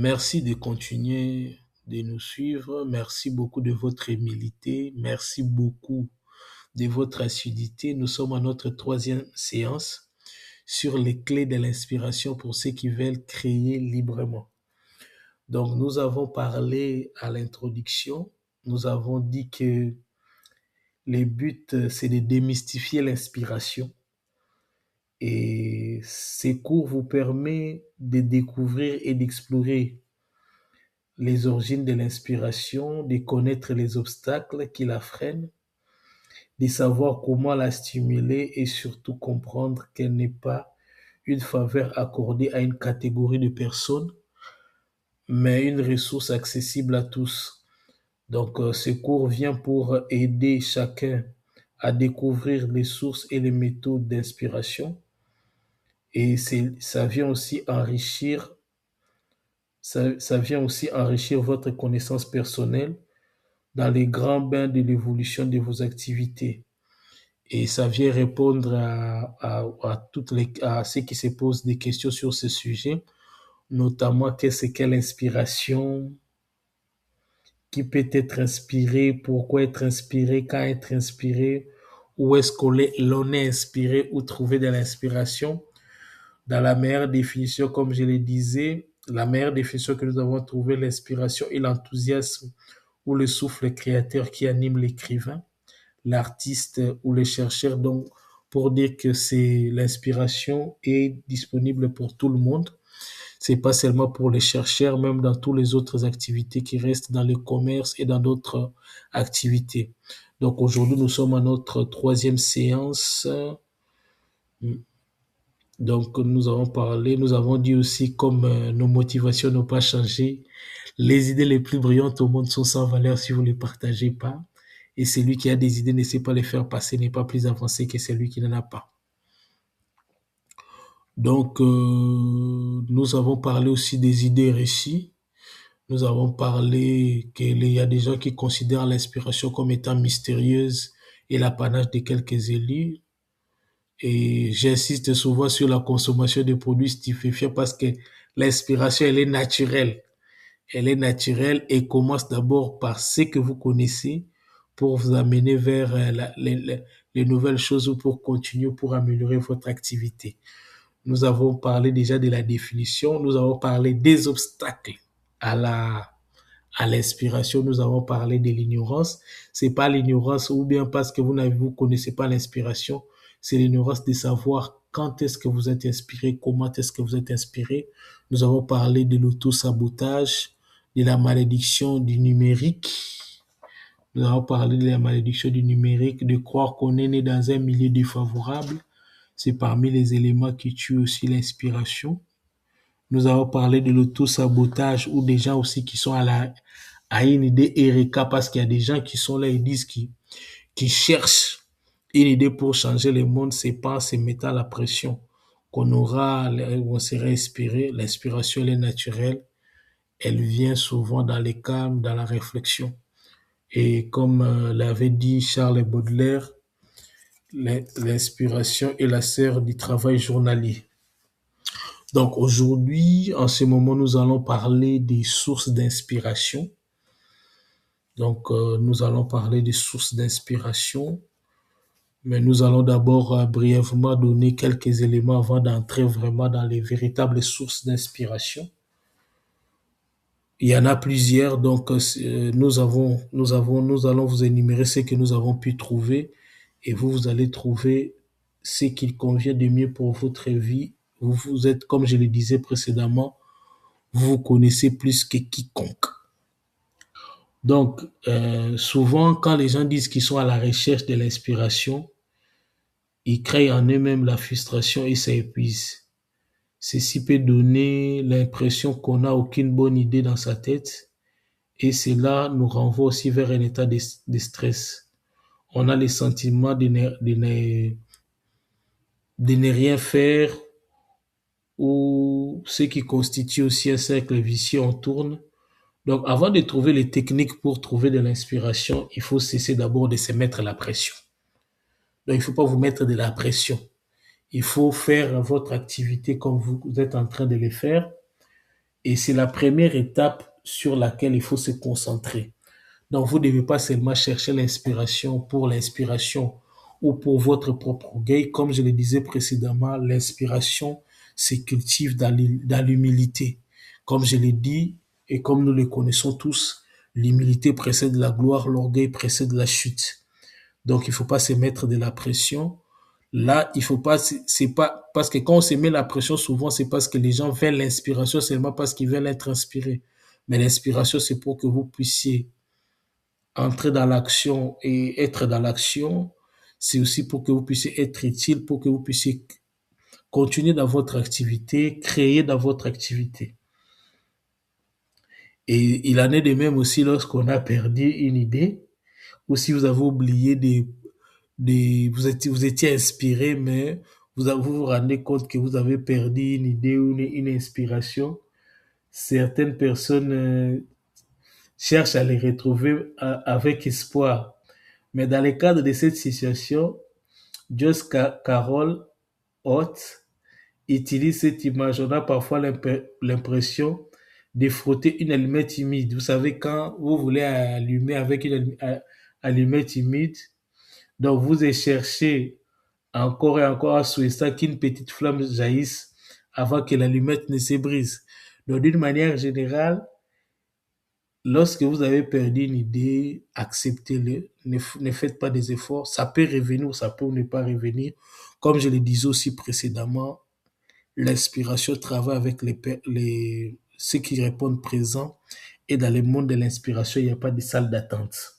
Merci de continuer de nous suivre. Merci beaucoup de votre humilité. Merci beaucoup de votre assiduité. Nous sommes à notre troisième séance sur les clés de l'inspiration pour ceux qui veulent créer librement. Donc, nous avons parlé à l'introduction. Nous avons dit que le but, c'est de démystifier l'inspiration. Et ces cours vous permettent de découvrir et d'explorer les origines de l'inspiration, de connaître les obstacles qui la freinent, de savoir comment la stimuler et surtout comprendre qu'elle n'est pas une faveur accordée à une catégorie de personnes, mais une ressource accessible à tous. Donc, ce cours vient pour aider chacun à découvrir les sources et les méthodes d'inspiration. Et ça vient aussi enrichir, ça vient aussi enrichir votre connaissance personnelle dans les grands bains de l'évolution de vos activités. Et ça vient répondre à ceux qui se posent des questions sur ce sujet, notamment qu'est-ce qu'est l'inspiration, qui peut être inspiré, pourquoi être inspiré, quand être inspiré, où est-ce l'on est inspiré ou trouver de l'inspiration. Dans la meilleure définition, comme je le disais, la meilleure définition que nous avons trouvée, l'inspiration et l'enthousiasme ou le souffle créateur qui anime l'écrivain, l'artiste ou le chercheur. Donc, pour dire que c'est l'inspiration est disponible pour tout le monde. C'est pas seulement pour les chercheurs, même dans toutes les autres activités qui restent dans le commerce et dans d'autres activités. Donc aujourd'hui, nous sommes à notre troisième séance. Donc nous avons dit aussi comme nos motivations n'ont pas changé, les idées les plus brillantes au monde sont sans valeur si vous ne les partagez pas. Et celui qui a des idées ne sait pas les faire passer, n'est pas plus avancé que celui qui n'en a pas. Donc, nous avons parlé aussi des idées réussies. Nous avons parlé qu'il y a des gens qui considèrent l'inspiration comme étant mystérieuse et l'apanage de quelques élus. Et j'insiste souvent sur la consommation de produits stupéfiants parce que l'inspiration, elle est naturelle. Elle est naturelle et commence d'abord par ce que vous connaissez pour vous amener vers les nouvelles choses ou pour continuer, pour améliorer votre activité. Nous avons parlé déjà de la définition, nous avons parlé des obstacles à à l'inspiration, nous avons parlé de l'ignorance. C'est pas l'ignorance ou bien parce que vous connaissez pas l'inspiration, c'est l'ignorance de savoir quand est-ce que vous êtes inspiré, comment est-ce que vous êtes inspiré. Nous avons parlé de l'auto-sabotage, de la malédiction du numérique. Nous avons parlé de la malédiction du numérique, de croire qu'on est né dans un milieu défavorable. C'est parmi les éléments qui tuent aussi l'inspiration. Nous avons parlé de l'auto-sabotage ou des gens aussi qui sont à une idée Erika parce qu'il y a des gens qui sont là et disent qui cherchent une idée pour changer le monde, c'est pas en se mettant la pression qu'on aura, on sera inspiré. L'inspiration, elle est naturelle. Elle vient souvent dans les calmes, dans la réflexion. Et comme l'avait dit Charles Baudelaire, l'inspiration est la sœur du travail journalier. Donc aujourd'hui, en ce moment, nous allons parler des sources d'inspiration. Donc nous allons parler des sources d'inspiration, mais nous allons d'abord brièvement donner quelques éléments avant d'entrer vraiment dans les véritables sources d'inspiration. Il y en a plusieurs, donc nous allons vous énumérer ce que nous avons pu trouver et vous allez trouver ce qu'il convient de mieux pour votre vie. Vous êtes, comme je le disais précédemment, vous vous connaissez plus que quiconque. Donc, souvent, quand les gens disent qu'ils sont à la recherche de l'inspiration, ils créent en eux-mêmes la frustration et ça épuise. Ceci peut donner l'impression qu'on n'a aucune bonne idée dans sa tête et cela nous renvoie aussi vers un état de stress. On a le sentiment de ne rien faire ou ce qui constitue aussi un cercle vicieux, on tourne. Donc, avant de trouver les techniques pour trouver de l'inspiration, il faut cesser d'abord de se mettre la pression. Donc, il ne faut pas vous mettre de la pression. Il faut faire votre activité comme vous êtes en train de le faire Et c'est la première étape sur laquelle il faut se concentrer. Donc, vous ne devez pas seulement chercher l'inspiration ou pour votre propre orgueil. Comme je le disais précédemment, l'inspiration se cultive dans l'humilité. Comme je l'ai dit et comme nous le connaissons tous, l'humilité précède la gloire, l'orgueil précède la chute. Donc, il ne faut pas se mettre de la pression. Là, il faut pas, c'est pas, parce que quand on se met la pression, souvent, c'est parce que les gens veulent l'inspiration seulement parce qu'ils veulent être inspirés. Mais l'inspiration, c'est pour que vous puissiez entrer dans l'action et être dans l'action. C'est aussi pour que vous puissiez être utile, pour que vous puissiez continuer dans votre activité, créer dans votre activité. Et il en est de même aussi lorsqu'on a perdu une idée, ou si vous avez oublié vous étiez inspiré, mais vous vous rendez compte que vous avez perdu une idée ou une inspiration. Certaines personnes cherchent à les retrouver avec espoir. Mais dans le cadre de cette situation, Joyce Carol Oates utilise cette image. On a parfois l'impression de frotter une allumette humide. Vous savez, quand vous voulez allumer avec une allumette humide, donc vous cherchez encore et encore à souhaiter qu'une petite flamme jaillisse avant que l'allumette ne se brise. Donc d'une manière générale, lorsque vous avez perdu une idée, acceptez-le, ne faites pas des efforts. Ça peut revenir ou ça peut ne pas revenir. Comme je le disais aussi précédemment, l'inspiration travaille avec ceux qui répondent présents. Et dans le monde de l'inspiration, il n'y a pas de salle d'attente.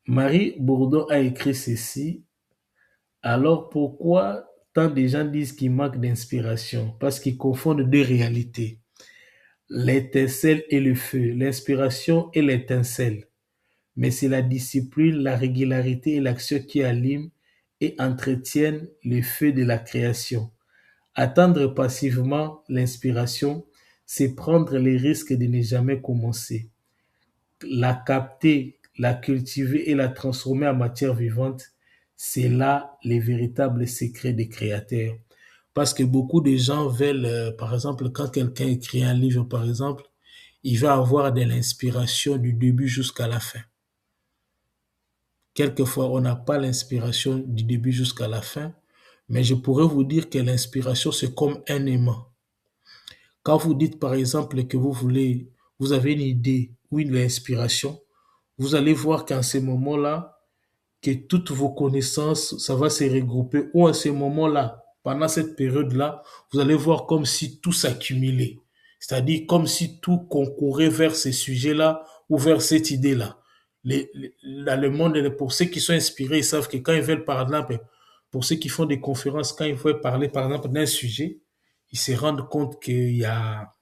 Marie Bourdon a écrit ceci. Alors pourquoi tant de gens disent qu'ils manquent d'inspiration? Parce qu'ils confondent deux réalités. L'étincelle et le feu, l'inspiration et l'étincelle. Mais c'est la discipline, la régularité et l'action qui allument et entretiennent le feu de la création. Attendre passivement l'inspiration, c'est prendre les risques de ne jamais commencer. La capter, la cultiver et la transformer en matière vivante, c'est là les véritables secrets des créateurs. Parce que beaucoup de gens veulent, par exemple, quand quelqu'un écrit un livre, par exemple, il va avoir de l'inspiration du début jusqu'à la fin. Quelquefois, on n'a pas l'inspiration du début jusqu'à la fin, mais je pourrais vous dire que l'inspiration, c'est comme un aimant. Quand vous dites, par exemple, que vous avez une idée ou une inspiration, vous allez voir qu'en ce moment-là, que toutes vos connaissances, ça va se regrouper, ou à ce moment-là, pendant cette période-là, vous allez voir comme si tout s'accumulait. C'est-à-dire comme si tout concourait vers ce sujet-là ou vers cette idée-là. Dans le monde, pour ceux qui sont inspirés, ils savent que quand ils veulent, par exemple, pour ceux qui font des conférences, quand ils veulent parler, par exemple, d'un sujet, ils se rendent compte il y a,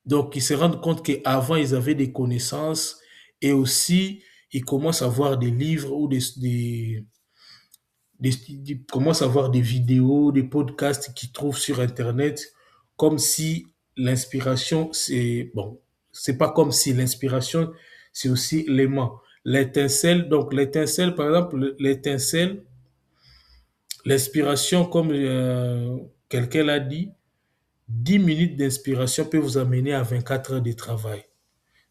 donc ils se rendent compte qu'avant, ils avaient des connaissances et aussi, ils commencent à voir des livres ou ils commencent à voir des vidéos, des podcasts qu'ils trouvent sur Internet, comme si l'inspiration, c'est pas comme si l'inspiration, c'est aussi l'aimant. L'étincelle, donc l'étincelle, par exemple, l'étincelle, l'inspiration, comme quelqu'un l'a dit, 10 minutes d'inspiration peut vous amener à 24 heures de travail.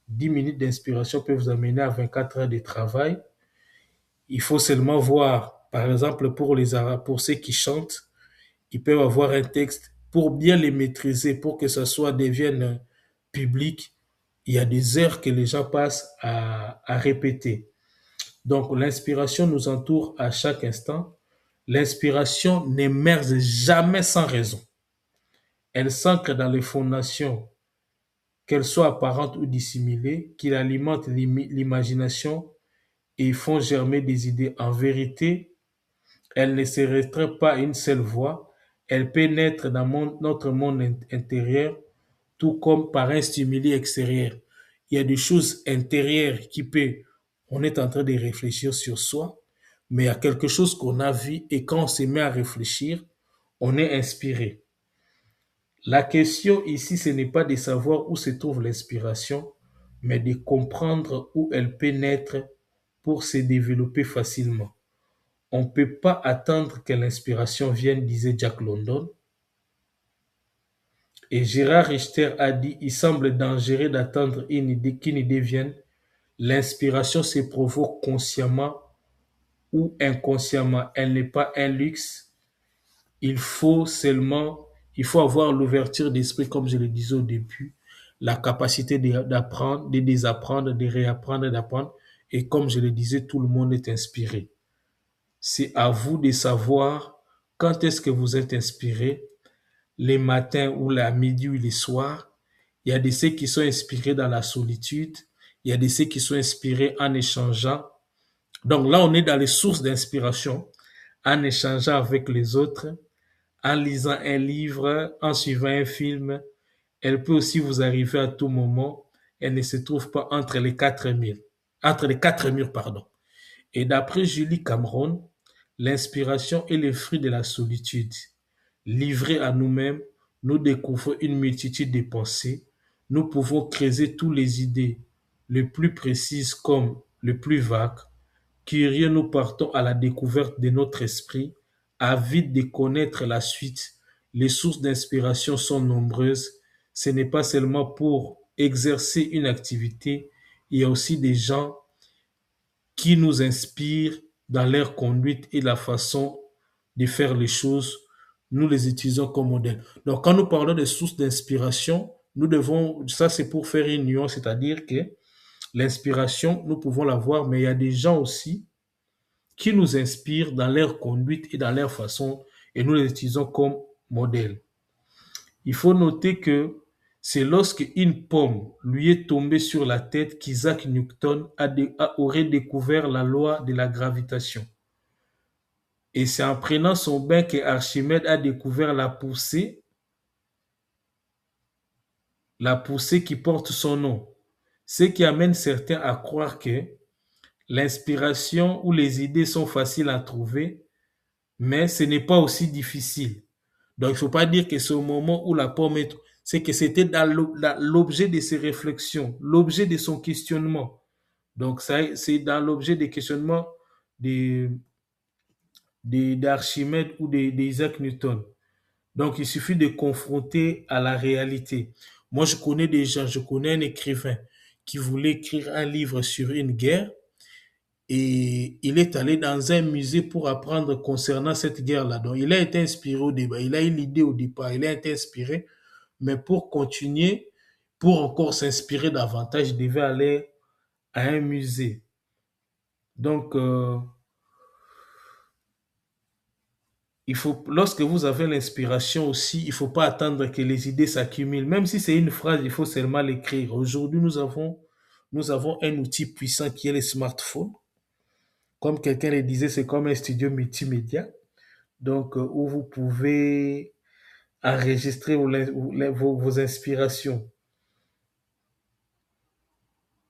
10 minutes d'inspiration peut vous amener à 24 heures de travail. Il faut seulement voir, par exemple, pour ceux qui chantent, ils peuvent avoir un texte pour bien les maîtriser, pour que ça devienne public. Il y a des heures que les gens passent à répéter. Donc, l'inspiration nous entoure à chaque instant. L'inspiration n'émerge jamais sans raison. Elle s'ancre dans les fondations, qu'elles soient apparentes ou dissimulées, qui alimentent l'imagination et font germer des idées. En vérité, elle ne se restreint pas à une seule voie, elle peut naître dans notre monde intérieur, tout comme par un stimuli extérieur. Il y a des choses intérieures on est en train de réfléchir sur soi, mais il y a quelque chose qu'on a vu et quand on se met à réfléchir, on est inspiré. La question ici, ce n'est pas de savoir où se trouve l'inspiration, mais de comprendre où elle peut naître pour se développer facilement. On ne peut pas attendre que l'inspiration vienne, disait Jack London. Et Gérard Richter a dit, il semble dangereux d'attendre qu'une idée vienne. L'inspiration se provoque consciemment ou inconsciemment. Elle n'est pas un luxe. Il faut seulement, il faut avoir l'ouverture d'esprit, comme je le disais au début, la capacité d'apprendre, de désapprendre, de réapprendre, d'apprendre. Et comme je le disais, tout le monde est inspiré. C'est à vous de savoir quand est-ce que vous êtes inspiré, les matins ou la midi ou les soirs. Il y a de ceux qui sont inspirés dans la solitude. Il y a de ceux qui sont inspirés en échangeant. Donc là, on est dans les sources d'inspiration, en échangeant avec les autres, en lisant un livre, en suivant un film. Elle peut aussi vous arriver à tout moment. Elle ne se trouve pas entre les quatre murs, pardon. Et d'après Julie Cameron, l'inspiration est le fruit de la solitude. Livrés à nous-mêmes, nous découvrons une multitude de pensées. Nous pouvons creuser toutes les idées, les plus précises comme les plus vagues. Curieux, nous partons à la découverte de notre esprit, avides de connaître la suite. Les sources d'inspiration sont nombreuses. Ce n'est pas seulement pour exercer une activité, il y a aussi des gens qui nous inspirent dans leur conduite et la façon de faire les choses. Nous les utilisons comme modèle. Donc, quand nous parlons de sources d'inspiration, nous devons, ça c'est pour faire une nuance, c'est-à-dire que l'inspiration, nous pouvons l'avoir, mais il y a des gens aussi qui nous inspirent dans leur conduite et dans leur façon, et nous les utilisons comme modèle. Il faut noter que c'est lorsque une pomme lui est tombée sur la tête qu'Isaac Newton aurait découvert la loi de la gravitation. Et c'est en prenant son bain que Archimède a découvert la poussée qui porte son nom. Ce qui amène certains à croire que l'inspiration ou les idées sont faciles à trouver, mais ce n'est pas aussi difficile. Donc, il ne faut pas dire que c'est au moment où la pomme est... C'est que c'était dans l'objet de ses réflexions, l'objet de son questionnement. Donc, ça, c'est dans l'objet des questionnements d'Archimède ou d'Isaac Newton. Donc, il suffit de confronter à la réalité. Moi, je connais des gens, je connais un écrivain qui voulait écrire un livre sur une guerre et il est allé dans un musée pour apprendre concernant cette guerre-là. Donc, il a été inspiré au débat. Il a eu l'idée au départ. Il a été inspiré. Mais pour continuer, pour encore s'inspirer davantage, il devait aller à un musée. Donc, lorsque vous avez l'inspiration aussi, il ne faut pas attendre que les idées s'accumulent. Même si c'est une phrase, il faut seulement l'écrire. Aujourd'hui, nous avons un outil puissant qui est le smartphone. Comme quelqu'un le disait, c'est comme un studio multimédia. Donc, où vous pouvez enregistrer vos inspirations.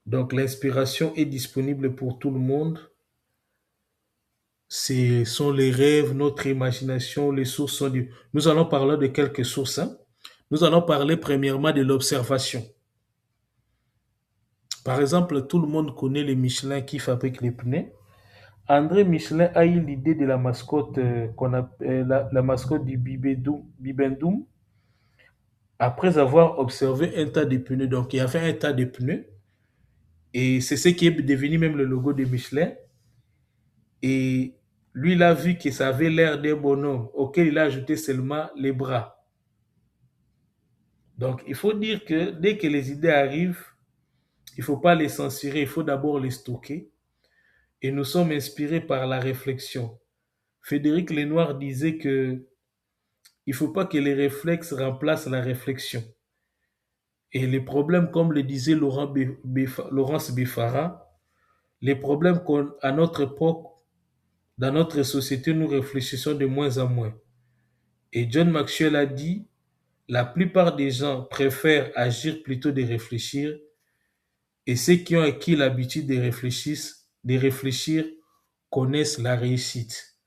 Donc, l'inspiration est disponible pour tout le monde. Ce sont les rêves, notre imagination, les sources sont du... Nous allons parler de quelques sources. Hein. Nous allons parler premièrement de l'observation. Par exemple, tout le monde connaît les Michelin qui fabriquent les pneus. André Michelin a eu l'idée de la mascotte, la mascotte du Bibendum après avoir observé un tas de pneus. Donc, il y avait un tas de pneus et c'est ce qui est devenu même le logo de Michelin. Et lui, il a vu que ça avait l'air d'un bonhomme auquel il a ajouté seulement les bras. Donc, il faut dire que dès que les idées arrivent, il ne faut pas les censurer, il faut d'abord les stocker. Et nous sommes inspirés par la réflexion. Frédéric Lenoir disait que il ne faut pas que les réflexes remplacent la réflexion. Et les problèmes, comme le disait Laurence Beffara, les problèmes qu'à notre époque, dans notre société, nous réfléchissons de moins en moins. Et John Maxwell a dit, la plupart des gens préfèrent agir plutôt que de réfléchir, et ceux qui ont acquis l'habitude de réfléchir connaissent la réussite.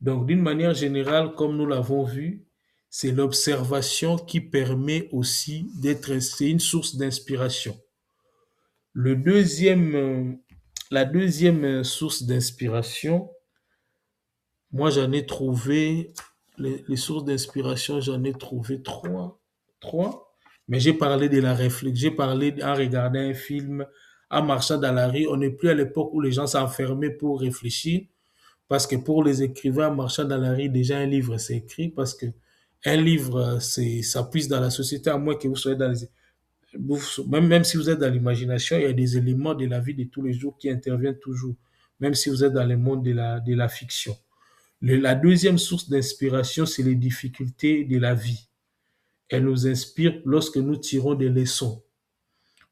Donc, d'une manière générale, comme nous l'avons vu, c'est l'observation qui permet aussi c'est une source d'inspiration. La deuxième source d'inspiration, moi j'en ai trouvé, les sources d'inspiration, j'en ai trouvé trois. Mais j'ai parlé de la réflexion, j'ai parlé en regardant un film, en marchant dans la rue. On n'est plus à l'époque où les gens s'enfermaient pour réfléchir, parce que pour les écrivains, en marchant dans la rue, déjà un livre, c'est écrit, parce que un livre, ça puise dans la société, à moins que vous soyez dans les... même si vous êtes dans l'imagination, il y a des éléments de la vie de tous les jours qui interviennent toujours, même si vous êtes dans le monde de la fiction. La deuxième source d'inspiration, c'est les difficultés de la vie. Elle nous inspire lorsque nous tirons des leçons.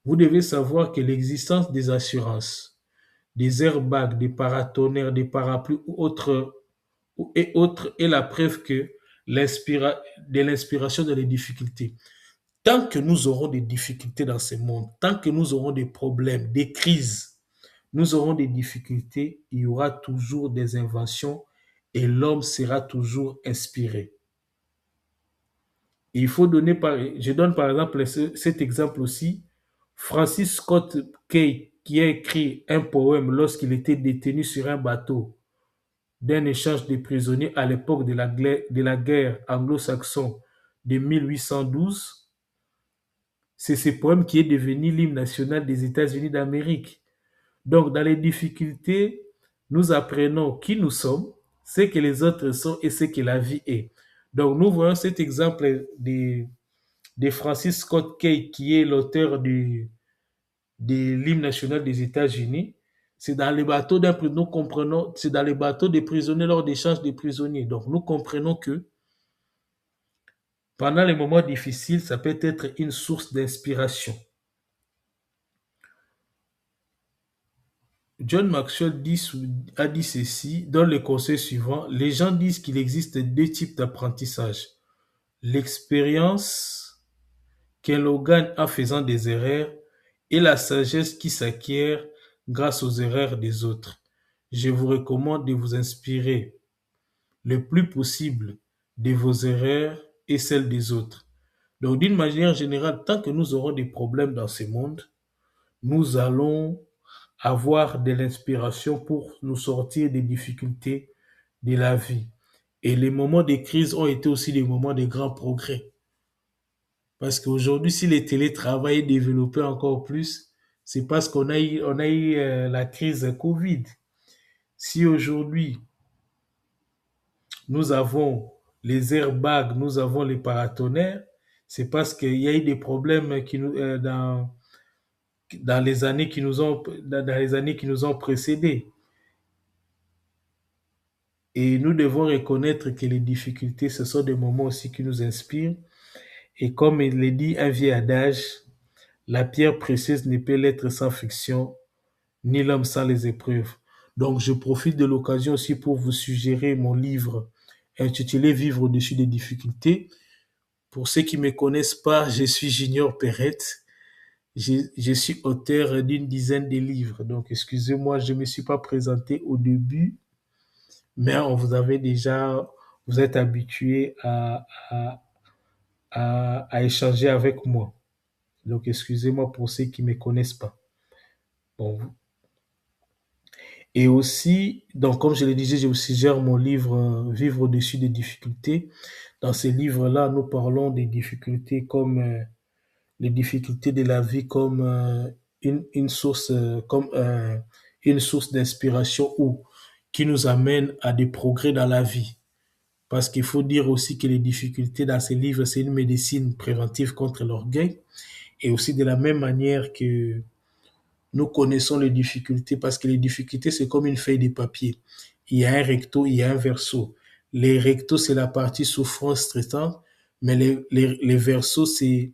Vous devez savoir que l'existence des assurances, des airbags, des paratonnerres, des parapluies et autres est la preuve que de l'inspiration dans les difficultés. Tant que nous aurons des difficultés dans ce monde, tant que nous aurons des problèmes, des crises, nous aurons des difficultés, il y aura toujours des inventions et l'homme sera toujours inspiré. Il faut donner je donne par exemple cet exemple aussi. Francis Scott Key, qui a écrit un poème lorsqu'il était détenu sur un bateau d'un échange de prisonniers à l'époque de la guerre anglo-saxonne de 1812. C'est ce poème qui est devenu l'hymne national des États-Unis d'Amérique. Donc, dans les difficultés, nous apprenons qui nous sommes, ce que les autres sont et ce que la vie est. Donc, nous voyons cet exemple de Francis Scott Key, qui est l'auteur de l'hymne national des États-Unis. C'est dans les bateaux nous comprenons, c'est dans les bateaux des prisonniers lors d'échanges des prisonniers. Donc, nous comprenons que pendant les moments difficiles, ça peut être une source d'inspiration. John Maxwell a dit ceci dans le conseil suivant. Les gens disent qu'il existe deux types d'apprentissage. L'expérience qu'un Logan a faisant des erreurs et la sagesse qui s'acquiert grâce aux erreurs des autres. Je vous recommande de vous inspirer le plus possible de vos erreurs et celles des autres. Donc, d'une manière générale, tant que nous aurons des problèmes dans ce monde, nous allons avoir de l'inspiration pour nous sortir des difficultés de la vie. Et les moments de crise ont été aussi des moments de grands progrès. Parce qu'aujourd'hui, si le télétravail est développé encore plus, c'est parce on a eu la crise Covid. Si aujourd'hui, nous avons les airbags, nous avons les paratonnerres, c'est parce qu'il y a eu des problèmes dans les années dans les années qui nous ont précédés. Et nous devons reconnaître que les difficultés, ce sont des moments aussi qui nous inspirent. Et comme il le dit un vieil adage, la pierre précieuse ne peut l'être sans friction, ni l'homme sans les épreuves. Donc, je profite de l'occasion aussi pour vous suggérer mon livre intitulé Vivre au-dessus des difficultés. Pour ceux qui ne me connaissent pas, je suis Junior Perrette. Je suis auteur d'une dizaine de livres. Donc, excusez-moi, je ne me suis pas présenté au début, mais on vous avait déjà, vous êtes habitué à échanger avec moi. Donc, excusez-moi pour ceux qui ne me connaissent pas. Bon. Et aussi, donc, comme je le disais, je vous suggère mon livre Vivre au-dessus des difficultés. Dans ce livre-là, nous parlons des difficultés comme les difficultés de la vie comme une source d'inspiration ou qui nous amène à des progrès dans la vie. Parce qu'il faut dire aussi que les difficultés dans ces livres, c'est une médecine préventive contre l'orgueil. Et aussi de la même manière que nous connaissons les difficultés, parce que les difficultés, c'est comme une feuille de papier. Il y a un recto, il y a un verso. Les rectos, c'est la partie souffrance stressante, mais les versos, c'est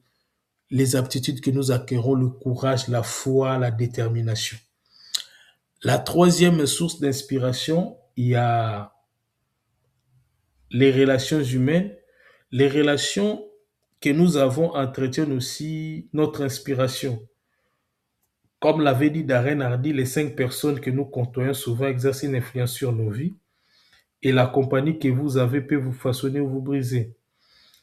les aptitudes que nous acquérons, le courage, la foi, la détermination. La troisième source d'inspiration, il y a les relations humaines. Les relations que nous avons entretiennent aussi notre inspiration. Comme l'avait dit Darren Hardy, les 5 personnes que nous côtoyons souvent exercent une influence sur nos vies et la compagnie que vous avez peut vous façonner ou vous briser.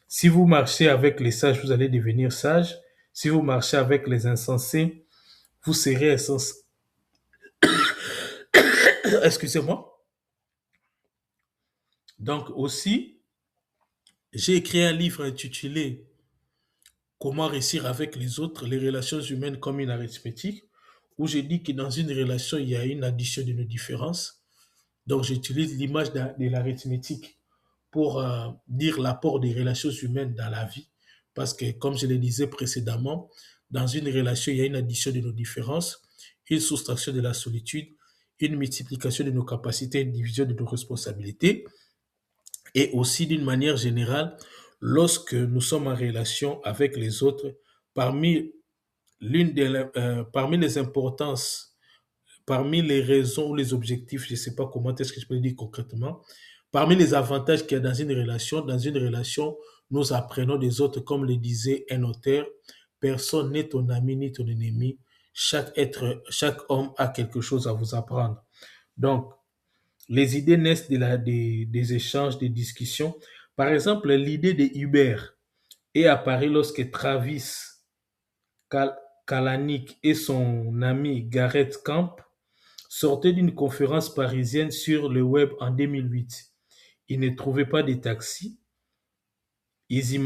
Si vous marchez avec les sages, vous allez devenir sage. Si vous marchez avec les insensés, vous serez insensé. Excusez-moi. Donc aussi, j'ai écrit un livre intitulé comment réussir avec les autres, les relations humaines comme une arithmétique, où je dis que dans une relation, il y a une addition de nos différences. Donc, j'utilise l'image de l'arithmétique pour dire l'apport des relations humaines dans la vie. Parce que, comme je le disais précédemment, dans une relation, il y a une addition de nos différences, une soustraction de la solitude, une multiplication de nos capacités, une division de nos responsabilités. Et aussi, d'une manière générale, lorsque nous sommes en relation avec les autres, parmi, parmi les importances, parmi les raisons ou les objectifs, je ne sais pas comment est-ce que je peux le dire concrètement, parmi les avantages qu'il y a dans une relation, nous apprenons des autres, comme le disait un auteur, personne n'est ton ami ni ton ennemi, chaque homme a quelque chose à vous apprendre. Donc, les idées naissent des échanges, des discussions. Par exemple, l'idée de Uber est apparue lorsque Travis Kalanick et son ami Garrett Camp sortaient d'une conférence parisienne sur le web en 2008. Ils ne trouvaient pas de taxi. Ils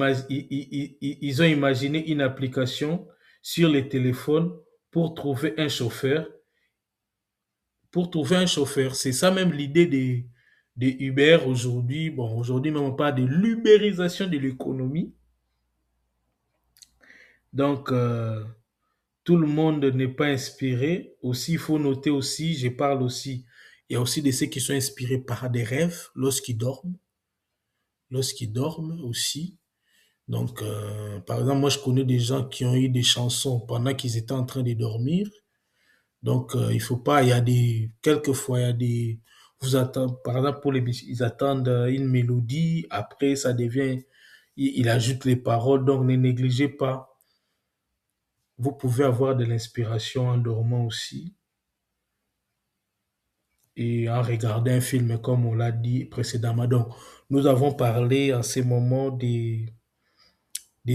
ont imaginé une application sur les téléphones pour trouver un chauffeur. C'est ça même l'idée de Uber aujourd'hui. Bon, aujourd'hui, même on parle de l'ubérisation de l'économie. Donc, tout le monde n'est pas inspiré. Aussi, il faut noter aussi, je parle aussi, il y a aussi de ceux qui sont inspirés par des rêves lorsqu'ils dorment aussi. Donc, par exemple, moi, je connais des gens qui ont eu des chansons pendant qu'ils étaient en train de dormir. Donc, il faut pas, il y a quelquefois, il y a vous attendez, par exemple, ils attendent une mélodie, après, ça devient, il ajoute les paroles, donc ne négligez pas. Vous pouvez avoir de l'inspiration en dormant aussi et en regardant un film, comme on l'a dit précédemment. Donc, nous avons parlé en ces moments des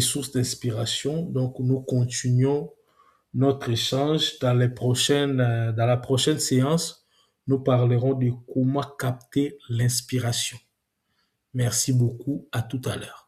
sources d'inspiration. Donc, nous continuons notre échange dans la prochaine séance. Nous parlerons de comment capter l'inspiration. Merci beaucoup. À tout à l'heure.